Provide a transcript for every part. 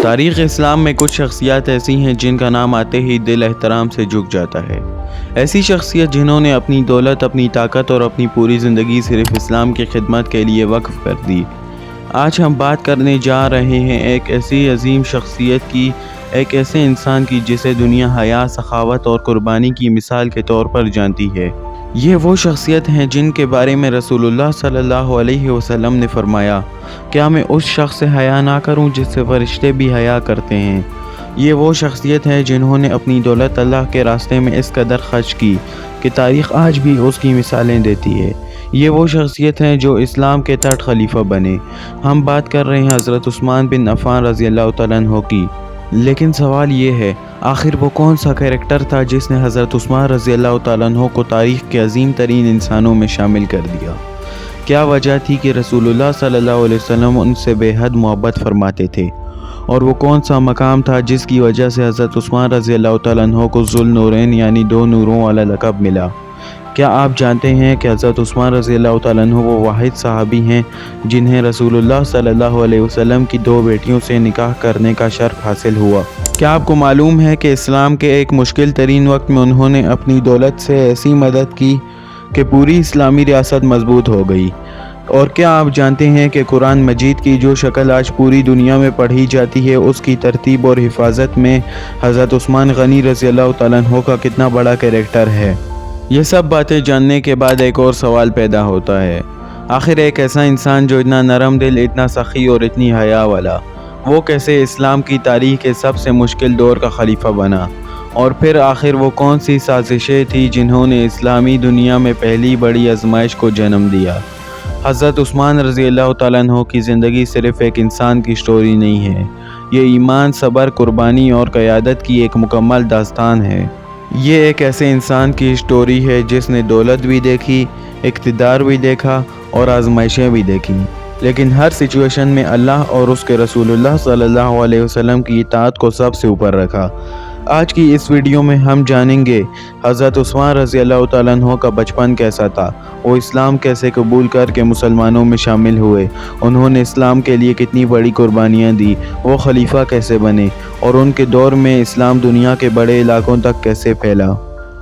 تاریخ اسلام میں کچھ شخصیات ایسی ہیں جن کا نام آتے ہی دل احترام سے جھک جاتا ہے۔ ایسی شخصیت جنہوں نے اپنی دولت، اپنی طاقت اور اپنی پوری زندگی صرف اسلام کی خدمت کے لیے وقف کر دی۔ آج ہم بات کرنے جا رہے ہیں ایک ایسی عظیم شخصیت کی، ایک ایسے انسان کی جسے دنیا حیا، سخاوت اور قربانی کی مثال کے طور پر جانتی ہے۔ یہ وہ شخصیت ہیں جن کے بارے میں رسول اللہ صلی اللہ علیہ وسلم نے فرمایا، کیا میں اس شخص سے حیا نہ کروں جس سے فرشتے بھی حیا کرتے ہیں۔ یہ وہ شخصیت ہے جنہوں نے اپنی دولت اللہ کے راستے میں اس قدر خرچ کی کہ تاریخ آج بھی اس کی مثالیں دیتی ہے۔ یہ وہ شخصیت ہیں جو اسلام کے تھرڈ خلیفہ بنے۔ ہم بات کر رہے ہیں حضرت عثمان بن عفان رضی اللہ تعالیٰ عنہ کی۔ لیکن سوال یہ ہے، آخر وہ کون سا کریکٹر تھا جس نے حضرت عثمان رضی اللہ تعالیٰ عنہ کو تاریخ کے عظیم ترین انسانوں میں شامل کر دیا؟ کیا وجہ تھی کہ رسول اللہ صلی اللہ علیہ وسلم ان سے بے حد محبت فرماتے تھے؟ اور وہ کون سا مقام تھا جس کی وجہ سے حضرت عثمان رضی اللہ تعالیٰ عنہ کو ذو النورین یعنی دو نوروں والا لقب ملا؟ کیا آپ جانتے ہیں کہ حضرت عثمان رضی اللہ تعالیٰ عنہ وہ واحد صحابی ہیں جنہیں رسول اللہ صلی اللہ علیہ وسلم کی دو بیٹیوں سے نکاح کرنے کا شرف حاصل ہوا؟ کیا آپ کو معلوم ہے کہ اسلام کے ایک مشکل ترین وقت میں انہوں نے اپنی دولت سے ایسی مدد کی کہ پوری اسلامی ریاست مضبوط ہو گئی؟ اور کیا آپ جانتے ہیں کہ قرآن مجید کی جو شکل آج پوری دنیا میں پڑھی جاتی ہے، اس کی ترتیب اور حفاظت میں حضرت عثمان غنی رضی اللہ تعالیٰ عنہ کا کتنا بڑا کریکٹر ہے؟ یہ سب باتیں جاننے کے بعد ایک اور سوال پیدا ہوتا ہے، آخر ایک ایسا انسان جو اتنا نرم دل، اتنا سخی اور اتنی حیا والا، وہ کیسے اسلام کی تاریخ کے سب سے مشکل دور کا خلیفہ بنا؟ اور پھر آخر وہ کون سی سازشیں تھیں جنہوں نے اسلامی دنیا میں پہلی بڑی آزمائش کو جنم دیا؟ حضرت عثمان رضی اللہ تعالیٰ عنہ کی زندگی صرف ایک انسان کی سٹوری نہیں ہے، یہ ایمان، صبر، قربانی اور قیادت کی ایک مکمل داستان ہے۔ یہ ایک ایسے انسان کی سٹوری ہے جس نے دولت بھی دیکھی، اقتدار بھی دیکھا اور آزمائشیں بھی دیکھی، لیکن ہر سچویشن میں اللہ اور اس کے رسول اللہ صلی اللہ علیہ وسلم کی اطاعت کو سب سے اوپر رکھا۔ آج کی اس ویڈیو میں ہم جانیں گے حضرت عثمان رضی اللہ تعالیٰ عنہ کا بچپن کیسا تھا، وہ اسلام کیسے قبول کر کے مسلمانوں میں شامل ہوئے، انہوں نے اسلام کے لیے کتنی بڑی قربانیاں دی، وہ خلیفہ کیسے بنے اور ان کے دور میں اسلام دنیا کے بڑے علاقوں تک کیسے پھیلا۔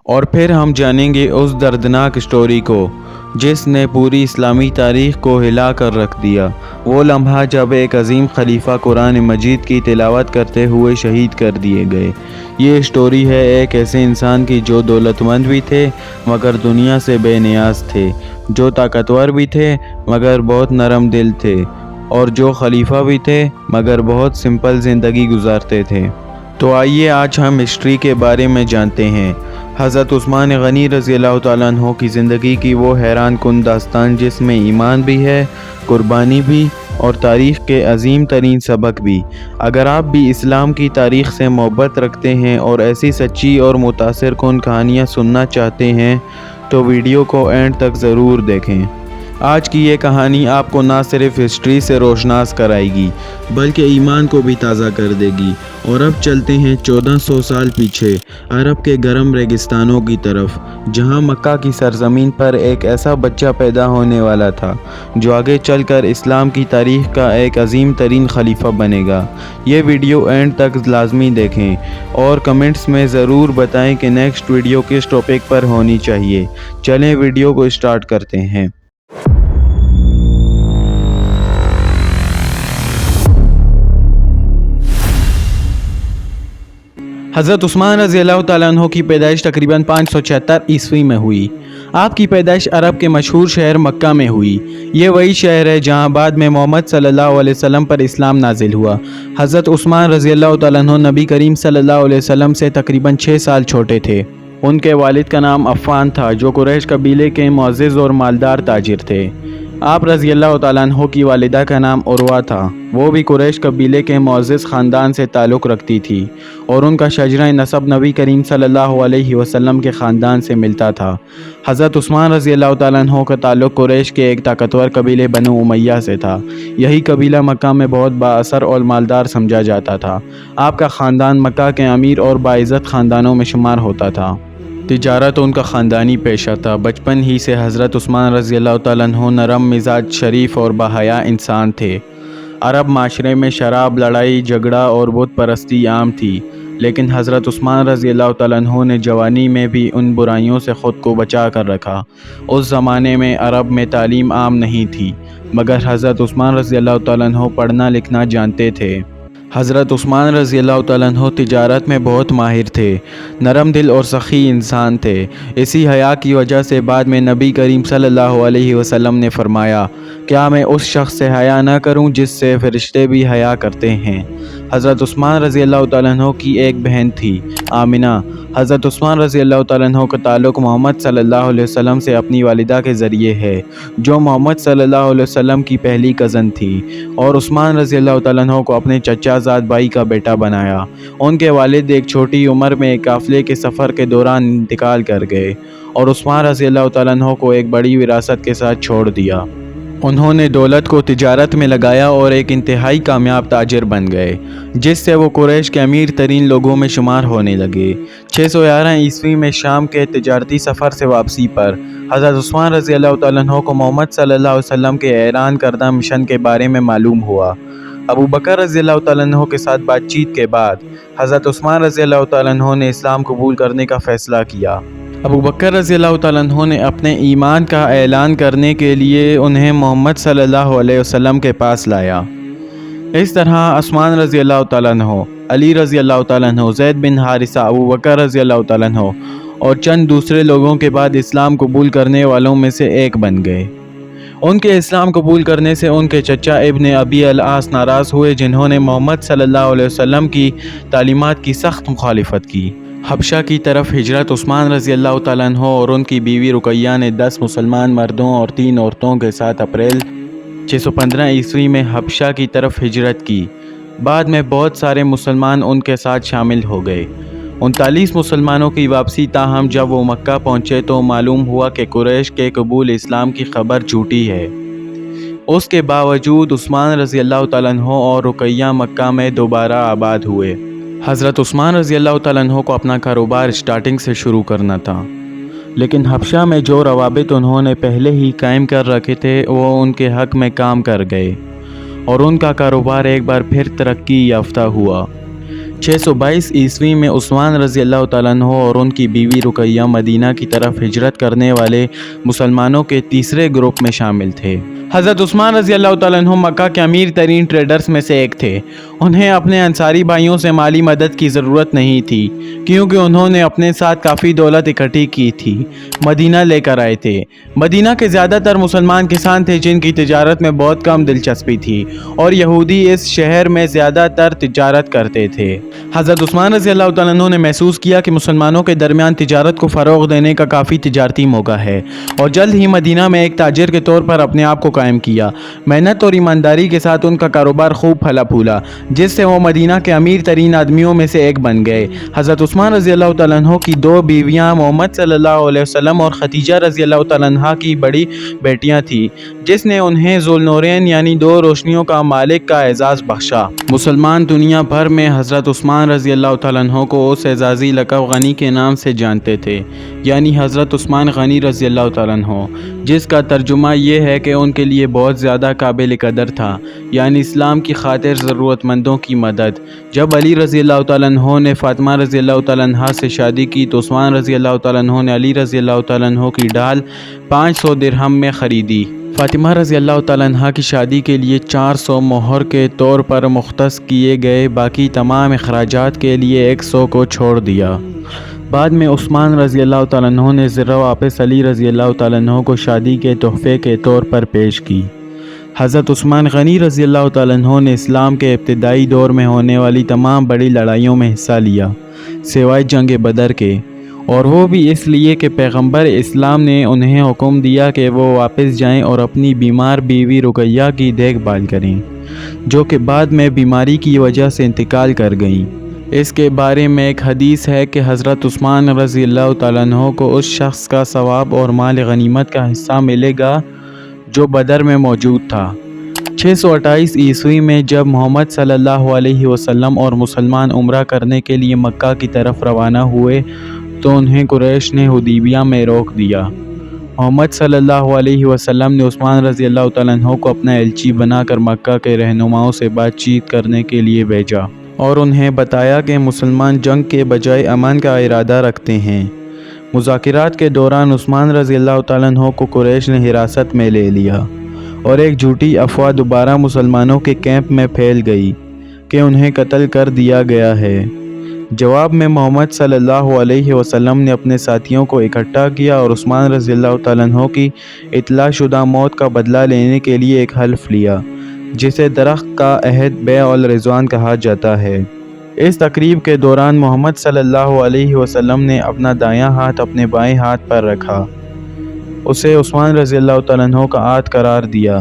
اور پھر ہم جانیں گے اس دردناک سٹوری کو جس نے پوری اسلامی تاریخ کو ہلا کر رکھ دیا، وہ لمحہ جب ایک عظیم خلیفہ قرآن مجید کی تلاوت کرتے ہوئے شہید کر دیے گئے۔ یہ سٹوری ہے ایک ایسے انسان کی جو دولت مند بھی تھے مگر دنیا سے بے نیاز تھے، جو طاقتور بھی تھے مگر بہت نرم دل تھے، اور جو خلیفہ بھی تھے مگر بہت سمپل زندگی گزارتے تھے۔ تو آئیے آج ہم ہسٹری کے بارے میں جانتے ہیں، حضرت عثمان غنی رضی اللہ تعالیٰ عنہ کی زندگی کی وہ حیران کن داستان جس میں ایمان بھی ہے، قربانی بھی اور تاریخ کے عظیم ترین سبق بھی۔ اگر آپ بھی اسلام کی تاریخ سے محبت رکھتے ہیں اور ایسی سچی اور متاثر کن کہانیاں سننا چاہتے ہیں تو ویڈیو کو اینڈ تک ضرور دیکھیں۔ آج کی یہ کہانی آپ کو نہ صرف ہسٹری سے روشناس کرائے گی بلکہ ایمان کو بھی تازہ کر دے گی۔ اور اب چلتے ہیں 1400 سال پیچھے، عرب کے گرم ریگستانوں کی طرف، جہاں مکہ کی سرزمین پر ایک ایسا بچہ پیدا ہونے والا تھا جو آگے چل کر اسلام کی تاریخ کا ایک عظیم ترین خلیفہ بنے گا۔ یہ ویڈیو اینڈ تک لازمی دیکھیں اور کمنٹس میں ضرور بتائیں کہ نیکسٹ ویڈیو کس ٹاپک پر ہونی چاہیے۔ چلیں ویڈیو کو اسٹارٹ کرتے ہیں۔ حضرت عثمان رضی اللہ تعالیٰ عنہ کی پیدائش تقریباً 576 عیسوی میں ہوئی۔ آپ کی پیدائش عرب کے مشہور شہر مکہ میں ہوئی۔ یہ وہی شہر ہے جہاں بعد میں محمد صلی اللہ علیہ وسلم پر اسلام نازل ہوا۔ حضرت عثمان رضی اللہ تعالیٰ عنہ نبی کریم صلی اللہ علیہ وسلم سے تقریباً 6 سال چھوٹے تھے۔ ان کے والد کا نام عفان تھا جو قریش قبیلے کے معزز اور مالدار تاجر تھے۔ آپ رضی اللہ تعالیٰ عنہ کی والدہ کا نام عروہ تھا، وہ بھی قریش قبیلے کے معزز خاندان سے تعلق رکھتی تھی اور ان کا شجرہ نسب نبی کریم صلی اللہ علیہ وسلم کے خاندان سے ملتا تھا۔ حضرت عثمان رضی اللہ تعالیٰ عنہ کا تعلق قریش کے ایک طاقتور قبیلے بنو امیہ سے تھا۔ یہی قبیلہ مکہ میں بہت بااثر اور مالدار سمجھا جاتا تھا۔ آپ کا خاندان مکہ کے امیر اور باعزت خاندانوں میں شمار ہوتا تھا۔ تجارت ان کا خاندانی پیشہ تھا۔ بچپن ہی سے حضرت عثمان رضی اللہ تعالیٰ عنہ نرم مزاج، شریف اور باحیا انسان تھے۔ عرب معاشرے میں شراب، لڑائی جھگڑا اور بت پرستی عام تھی، لیکن حضرت عثمان رضی اللہ تعالیٰ عنہ نے جوانی میں بھی ان برائیوں سے خود کو بچا کر رکھا۔ اس زمانے میں عرب میں تعلیم عام نہیں تھی، مگر حضرت عثمان رضی اللہ تعالیٰ عنہ پڑھنا لکھنا جانتے تھے۔ حضرت عثمان رضی اللہ تعالیٰ عنہ تجارت میں بہت ماہر تھے، نرم دل اور سخی انسان تھے۔ اسی حیا کی وجہ سے بعد میں نبی کریم صلی اللہ علیہ وسلم نے فرمایا، کیا میں اس شخص سے حیا نہ کروں جس سے فرشتے بھی حیا کرتے ہیں۔ حضرت عثمان رضی اللہ تعالیٰ عنہ کی ایک بہن تھی، آمنہ۔ حضرت عثمان رضی اللہ تعالیٰ عنہ کا تعلق محمد صلی اللہ علیہ وسلم سے اپنی والدہ کے ذریعے ہے، جو محمد صلی اللہ علیہ وسلم کی پہلی کزن تھی، اور عثمان رضی اللہ تعالیٰ عنہ کو اپنے چچا زاد بھائی کا بیٹا بنایا۔ ان کے والد ایک چھوٹی عمر میں ایک قافلے کے سفر کے دوران انتقال کر گئے، اور عثمان رضی اللہ تعالیٰ عنہ کو ایک بڑی وراثت کے ساتھ چھوڑ دیا۔ انہوں نے دولت کو تجارت میں لگایا اور ایک انتہائی کامیاب تاجر بن گئے، جس سے وہ قریش کے امیر ترین لوگوں میں شمار ہونے لگے۔ 611 عیسوی میں شام کے تجارتی سفر سے واپسی پر حضرت عثمان رضی اللہ تعالیٰ عنہ کو محمد صلی اللہ علیہ وسلم کے اعلان کردہ مشن کے بارے میں معلوم ہوا۔ ابو بکر رضی اللہ تعالیٰ عنہ کے ساتھ بات چیت کے بعد حضرت عثمان رضی اللہ تعالیٰ عنہ نے اسلام قبول کرنے کا فیصلہ کیا۔ ابو بکر رضی اللہ تعالیٰ عنہ نے اپنے ایمان کا اعلان کرنے کے لیے انہیں محمد صلی اللہ علیہ وسلم کے پاس لایا۔ اس طرح عثمان رضی اللہ تعالیٰ عنہ، علی رضی اللہ تعالیٰ عنہ، زید بن حارثہ، ابو بکر رضی اللہ تعالیٰ عنہ اور چند دوسرے لوگوں کے بعد اسلام قبول کرنے والوں میں سے ایک بن گئے۔ ان کے اسلام قبول کرنے سے ان کے چچا ابن ابی العاص ناراض ہوئے، جنہوں نے محمد صلی اللہ علیہ وسلم کی تعلیمات کی سخت مخالفت کی۔ حبشہ کی طرف ہجرت عثمان رضی اللہ تعالیٰ عنہ اور ان کی بیوی رقیہ نے 10 مسلمان مردوں اور 3 عورتوں کے ساتھ اپریل 615 عیسوی میں حبشہ کی طرف ہجرت کی۔ بعد میں بہت سارے مسلمان ان کے ساتھ شامل ہو گئے۔ 39 مسلمانوں کی واپسی، تاہم جب وہ مکہ پہنچے تو معلوم ہوا کہ قریش کے قبول اسلام کی خبر جھوٹی ہے۔ اس کے باوجود عثمان رضی اللہ تعالیٰ عنہ اور رقیہ مکہ میں دوبارہ آباد ہوئے۔ حضرت عثمان رضی اللہ تعالیٰ عنہ کو اپنا کاروبار اسٹارٹنگ سے شروع کرنا تھا، لیکن حبشہ میں جو روابط انہوں نے پہلے ہی قائم کر رکھے تھے وہ ان کے حق میں کام کر گئے، اور ان کا کاروبار ایک بار پھر ترقی یافتہ ہوا۔ 622 عیسوی میں عثمان رضی اللہ تعالیٰ عنہ اور ان کی بیوی رقیہ مدینہ کی طرف ہجرت کرنے والے مسلمانوں کے تیسرے گروپ میں شامل تھے۔ حضرت عثمان رضی اللہ تعالیٰ عنہ مکہ کے امیر ترین ٹریڈرز میں سے ایک تھے۔ انہیں اپنے انصاری بھائیوں سے مالی مدد کی ضرورت نہیں تھی، کیونکہ انہوں نے اپنے ساتھ کافی دولت اکٹھی کی تھی۔ مدینہ لے کر آئے تھے۔ مدینہ کے زیادہ تر مسلمان کسان تھے جن کی تجارت میں بہت کم دلچسپی تھی، اور یہودی اس شہر میں زیادہ تر تجارت کرتے تھے۔ حضرت عثمان رضی اللہ تعالیٰ عنہ نے محسوس کیا کہ مسلمانوں کے درمیان تجارت کو فروغ دینے کا کافی تجارتی موقع ہے، اور جلد ہی مدینہ میں ایک تاجر کے طور پر اپنے آپ کو قائم کیا۔ محنت اور ایمانداری کے ساتھ ان کا کاروبار خوب پھلا پھولا، جس سے وہ مدینہ کے امیر ترین آدمیوں میں سے ایک بن گئے۔ حضرت عثمان رضی اللہ تعالیٰ عنہ کی 2 بیویاں محمد صلی اللہ علیہ وسلم اور خدیجہ رضی اللہ تعالیٰ عنہ کی بڑی بیٹیاں تھیں، جس نے انہیں ذوالنورین یعنی 2 روشنیوں کا مالک کا اعزاز بخشا۔ مسلمان دنیا بھر میں حضرت عثمان رضی اللہ تعالیٰ عنہ کو اس اعزازی لقب غنی کے نام سے جانتے تھے، یعنی حضرت عثمان غنی رضی اللہ تعالیٰ عنہ، جس کا ترجمہ یہ ہے کہ ان کے لیے بہت زیادہ قابل قدر تھا، یعنی اسلام کی خاطر ضرورت مندوں کی مدد۔ جب علی رضی اللہ تعالیٰ عنہ نے فاطمہ رضی اللہ تعالیٰ عنہ سے شادی کی تو عثمان رضی اللہ تعالیٰ عنہ نے علی رضی اللہ تعالیٰ عنہ کی ڈھال 500 درہم میں خریدی۔ فاطمہ رضی اللہ تعالیٰ عنہ کی شادی کے لیے 400 مہر کے طور پر مختص کیے گئے، باقی تمام اخراجات کے لیے 100 کو چھوڑ دیا۔ بعد میں عثمان رضی اللہ تعالیٰ عنہ نے زرہ واپس علی رضی اللہ تعالیٰ عنہ کو شادی کے تحفے کے طور پر پیش کی۔ حضرت عثمان غنی رضی اللہ تعالیٰ عنہ نے اسلام کے ابتدائی دور میں ہونے والی تمام بڑی لڑائیوں میں حصہ لیا، سوائے جنگ بدر کے، اور وہ بھی اس لیے کہ پیغمبر اسلام نے انہیں حکم دیا کہ وہ واپس جائیں اور اپنی بیمار بیوی رقیہ کی دیکھ بھال کریں، جو کہ بعد میں بیماری کی وجہ سے انتقال کر گئیں۔ اس کے بارے میں ایک حدیث ہے کہ حضرت عثمان رضی اللہ تعالیٰ عنہ کو اس شخص کا ثواب اور مال غنیمت کا حصہ ملے گا جو بدر میں موجود تھا۔ 628 عیسوی میں جب محمد صلی اللہ علیہ وسلم اور مسلمان عمرہ کرنے کے لیے مکہ کی طرف روانہ ہوئے تو انہیں قریش نے حدیبیہ میں روک دیا۔ محمد صلی اللہ علیہ وسلم نے عثمان رضی اللہ تعالیٰ عنہ کو اپنا ایلچی بنا کر مکہ کے رہنماؤں سے بات چیت کرنے کے لیے بھیجا اور انہیں بتایا کہ مسلمان جنگ کے بجائے امن کا ارادہ رکھتے ہیں۔ مذاکرات کے دوران عثمان رضی اللہ تعالیٰ عنہ کو قریش نے حراست میں لے لیا اور ایک جھوٹی افواہ دوبارہ مسلمانوں کے کیمپ میں پھیل گئی کہ انہیں قتل کر دیا گیا ہے۔ جواب میں محمد صلی اللہ علیہ وسلم نے اپنے ساتھیوں کو اکٹھا کیا اور عثمان رضی اللہ تعالیٰ عنہ کی اطلاع شدہ موت کا بدلہ لینے کے لیے ایک حلف لیا، جسے درخت کا عہد بیع الرضوان کہا جاتا ہے۔ اس تقریب کے دوران محمد صلی اللہ علیہ وسلم نے اپنا دایاں ہاتھ اپنے بائیں ہاتھ پر رکھا، اسے عثمان رضی اللہ تعالیٰ عنہ کا عہد قرار دیا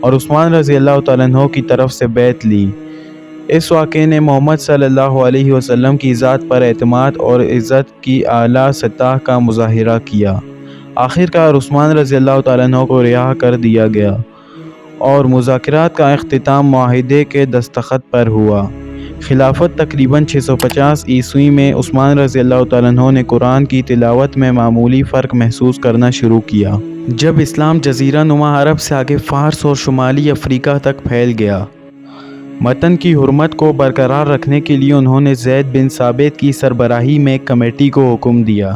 اور عثمان رضی اللہ تعالیٰ عنہ کی طرف سے بیعت لی۔ اس واقعے نے محمد صلی اللہ علیہ وسلم کی ذات پر اعتماد اور عزت کی اعلیٰ سطح کا مظاہرہ کیا۔ آخرکار عثمان رضی اللہ تعالیٰ عنہ کو رہا کر دیا گیا اور مذاکرات کا اختتام معاہدے کے دستخط پر ہوا۔ خلافت تقریباً 650 عیسوی میں عثمان رضی اللہ تعالیٰ عنہ نے قرآن کی تلاوت میں معمولی فرق محسوس کرنا شروع کیا جب اسلام جزیرہ نما عرب سے آگے فارس اور شمالی افریقہ تک پھیل گیا۔ متن کی حرمت کو برقرار رکھنے کے لیے انہوں نے زید بن ثابت کی سربراہی میں ایک کمیٹی کو حکم دیا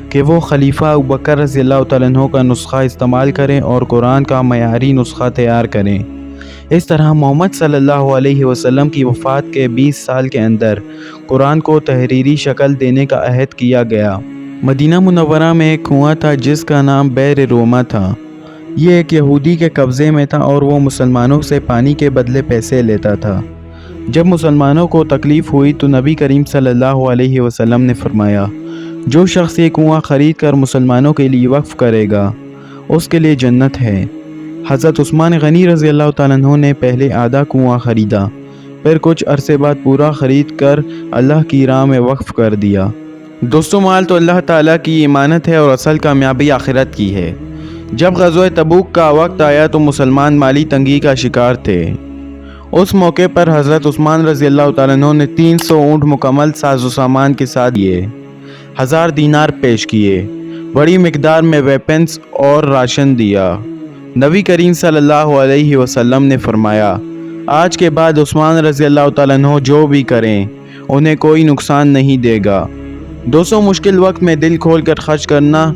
کہ وہ خلیفہ ابوبکر رضی اللہ تعالیٰ عنہ کا نسخہ استعمال کریں اور قرآن کا معیاری نسخہ تیار کریں۔ اس طرح محمد صلی اللہ علیہ وسلم کی وفات کے 20 سال کے اندر قرآن کو تحریری شکل دینے کا عہد کیا گیا۔ مدینہ منورہ میں ایک کنواں تھا جس کا نام بئر روما تھا۔ یہ ایک یہودی کے قبضے میں تھا اور وہ مسلمانوں سے پانی کے بدلے پیسے لیتا تھا۔ جب مسلمانوں کو تکلیف ہوئی تو نبی کریم صلی اللہ علیہ وسلم نے فرمایا، جو شخص یہ کنواں خرید کر مسلمانوں کے لیے وقف کرے گا اس کے لیے جنت ہے۔ حضرت عثمان غنی رضی اللہ تعالیٰ عنہ نے پہلے آدھا کنواں خریدا، پھر کچھ عرصے بعد پورا خرید کر اللہ کی راہ میں وقف کر دیا۔ دوستو، مال تو اللہ تعالیٰ کی امانت ہے اور اصل کامیابی آخرت کی ہے۔ جب غزوہ تبوک کا وقت آیا تو مسلمان مالی تنگی کا شکار تھے۔ اس موقع پر حضرت عثمان رضی اللہ تعالیٰ عنہ نے 300 اونٹ مکمل ساز و سامان کے ساتھ دیے، 1000 دینار پیش کیے، بڑی مقدار میں ویپنز اور راشن دیا۔ نبی کریم صلی اللہ علیہ وسلم نے فرمایا، آج کے بعد عثمان رضی اللہ تعالیٰ عنہ جو بھی کریں انہیں کوئی نقصان نہیں دے گا۔ دوستو، مشکل وقت میں دل کھول کر خرچ کرنا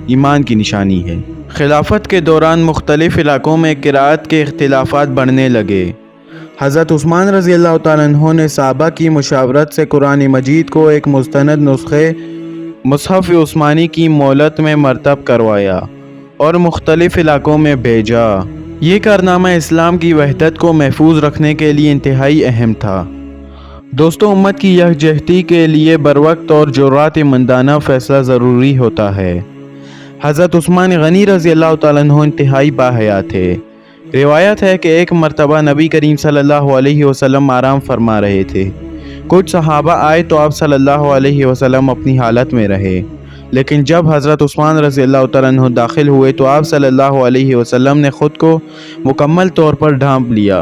ایمان کی نشانی ہے۔ خلافت کے دوران مختلف علاقوں میں قراءت کے اختلافات بڑھنے لگے۔ حضرت عثمان رضی اللہ تعالیٰ عنہ نے صحابہ کی مشاورت سے قرآن مجید کو ایک مستند نسخے مصحف عثمانی کی مہلت میں مرتب کروایا اور مختلف علاقوں میں بھیجا۔ یہ کارنامہ اسلام کی وحدت کو محفوظ رکھنے کے لیے انتہائی اہم تھا۔ دوستو، امت کی یکجہتی کے لیے بروقت اور جرأت مندانہ فیصلہ ضروری ہوتا ہے۔ حضرت عثمان غنی رضی اللہ تعالیٰ عنہ انتہائی باحیا تھے۔ روایت ہے کہ ایک مرتبہ نبی کریم صلی اللہ علیہ وسلم آرام فرما رہے تھے۔ کچھ صحابہ آئے تو آپ صلی اللہ علیہ وسلم اپنی حالت میں رہے، لیکن جب حضرت عثمان رضی اللہ تعالیٰ عنہ داخل ہوئے تو آپ صلی اللہ علیہ وسلم نے خود کو مکمل طور پر ڈھانپ لیا۔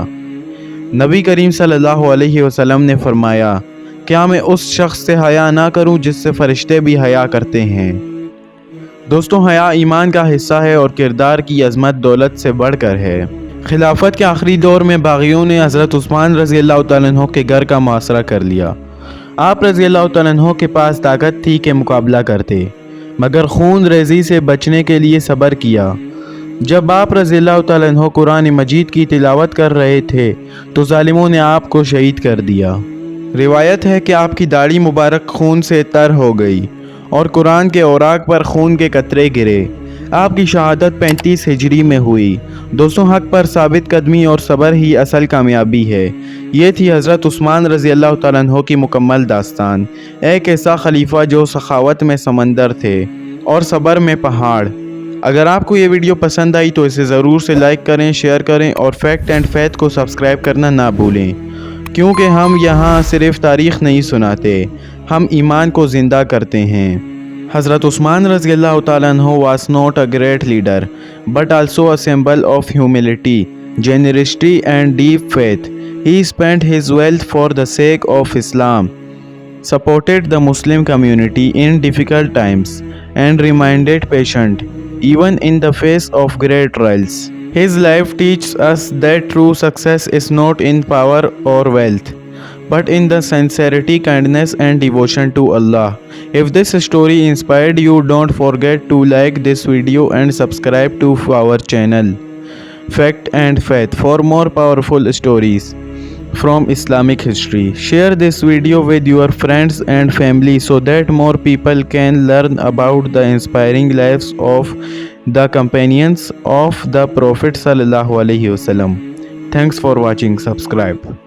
نبی کریم صلی اللہ علیہ وسلم نے فرمایا، کیا میں اس شخص سے حیا نہ کروں جس سے فرشتے بھی حیا کرتے ہیں؟ دوستوں، حیا ایمان کا حصہ ہے اور کردار کی عظمت دولت سے بڑھ کر ہے۔ خلافت کے آخری دور میں باغیوں نے حضرت عثمان رضی اللہ تعالیٰ عنہ کے گھر کا محاصرہ کر لیا۔ آپ رضی اللہ تعالیٰ عنہ کے پاس طاقت تھی کہ مقابلہ کرتے، مگر خون ریزی سے بچنے کے لیے صبر کیا۔ جب آپ رضی اللہ تعالیٰ عنہ قرآن مجید کی تلاوت کر رہے تھے تو ظالموں نے آپ کو شہید کر دیا۔ روایت ہے کہ آپ کی داڑھی مبارک خون سے تر ہو گئی اور قرآن کے اوراق پر خون کے قطرے گرے۔ آپ کی شہادت 35 ہجری میں ہوئی۔ دوستوں، حق پر ثابت قدمی اور صبر ہی اصل کامیابی ہے۔ یہ تھی حضرت عثمان رضی اللہ تعالیٰ عنہ کی مکمل داستان، ایک ایسا خلیفہ جو سخاوت میں سمندر تھے اور صبر میں پہاڑ۔ اگر آپ کو یہ ویڈیو پسند آئی تو اسے ضرور سے لائک کریں، شیئر کریں اور فیکٹ اینڈ فیتھ کو سبسکرائب کرنا نہ بھولیں، کیونکہ ہم یہاں صرف تاریخ نہیں سناتے، ہم ایمان کو زندہ کرتے ہیں۔ حضرت عثمان رضی اللہ تعالیٰ عنہ was not a great leader, but also a symbol of humility, generosity and deep faith. He spent his wealth for the sake of Islam, supported the Muslim community in difficult times, and remained patient even in the face of great trials. His life teaches us that true success is not in power or wealth, but in the sincerity, kindness, and devotion to Allah. If this story inspired you, don't forget to like this video and subscribe to our channel, Fact and Faith, for more powerful stories from Islamic history. Share this video with your friends and family so that more people can learn about the inspiring lives of the companions of the Prophet sallallahu alaihi wasallam. Thanks for watching. Subscribe.